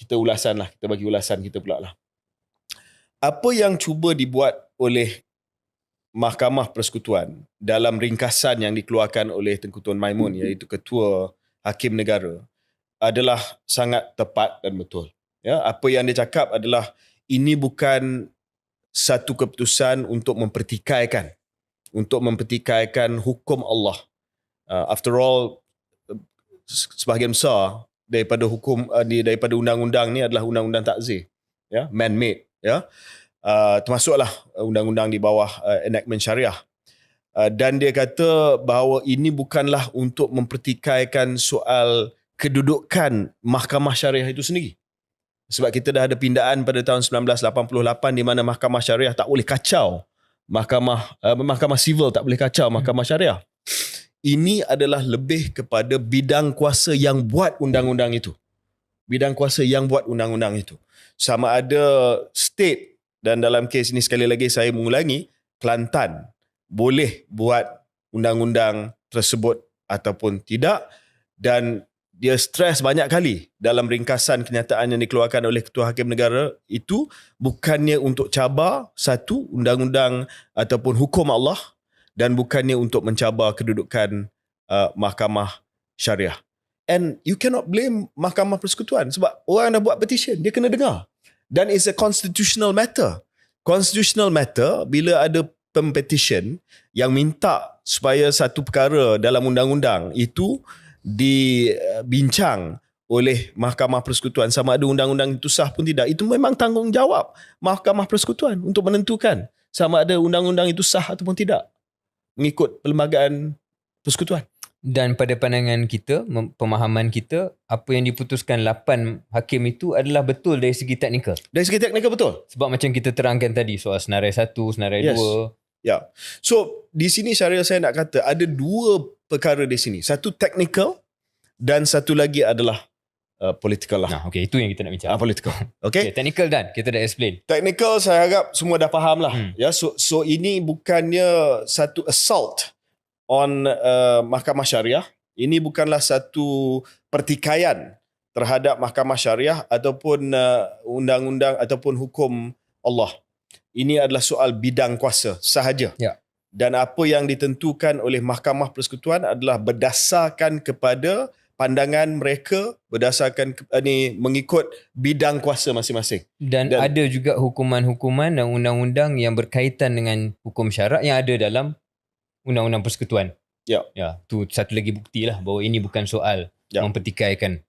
kita ulasan lah, kita bagi ulasan kita pula lah. Apa yang cuba dibuat oleh Mahkamah Persekutuan dalam ringkasan yang dikeluarkan oleh Tengku Tuan Maimun, iaitu Ketua Hakim Negara, adalah sangat tepat dan betul. Ya, apa yang dia cakap adalah ini bukan satu keputusan untuk mempertikaikan hukum Allah. After all, sebahagian besar daripada daripada undang-undang ni adalah undang-undang takzir, ya, man-made, ya. Termasuklah undang-undang di bawah enactment syariah. Dan dia kata bahawa ini bukanlah untuk mempertikaikan soal kedudukan mahkamah syariah itu sendiri. Sebab kita dah ada pindaan pada tahun 1988 di mana mahkamah syariah tak boleh kacau mahkamah sivil, tak boleh kacau mahkamah syariah. Ini adalah lebih kepada bidang kuasa yang buat undang-undang itu. Sama ada state, dan dalam kes ini sekali lagi saya mengulangi, Kelantan boleh buat undang-undang tersebut ataupun tidak, dan dia stres banyak kali dalam ringkasan kenyataan yang dikeluarkan oleh Ketua Hakim Negara itu bukannya untuk cabar satu undang-undang ataupun hukum Allah, dan bukannya untuk mencabar kedudukan mahkamah syariah. And you cannot blame Mahkamah Persekutuan sebab orang dah buat petition, dia kena dengar. Dan it's a constitutional matter. Constitutional matter bila ada petition yang minta supaya satu perkara dalam undang-undang itu dibincang oleh Mahkamah Persekutuan, sama ada undang-undang itu sah pun tidak, itu memang tanggungjawab Mahkamah Persekutuan untuk menentukan sama ada undang-undang itu sah ataupun tidak mengikut perlembagaan persekutuan. Dan pada pandangan kita, pemahaman kita, apa yang diputuskan 8 hakim itu adalah betul dari segi teknikal. Dari segi teknikal betul. Sebab macam kita terangkan tadi, soal senarai 1, senarai 2. Ya. So, di sini Syariah saya nak kata ada dua perkara di sini. Satu technical dan satu lagi adalah political lah. Nah, okay, itu yang kita nak bincang. Political. Okay. Technical dan kita dah explain. Technical saya harap semua dah faham lah. Ya, so ini bukannya satu assault on Mahkamah Syariah. Ini bukanlah satu pertikaian terhadap Mahkamah Syariah ataupun undang-undang ataupun hukum Allah. Ini adalah soal bidang kuasa sahaja. Ya. Dan apa yang ditentukan oleh Mahkamah Persekutuan adalah berdasarkan kepada pandangan mereka, berdasarkan mengikut bidang kuasa masing-masing. Dan ada juga hukuman-hukuman dan undang-undang yang berkaitan dengan hukum syarak yang ada dalam Undang-Undang Persekutuan. Ya. Ya, tu satu lagi bukti lah bahawa ini bukan soal mempertikaikan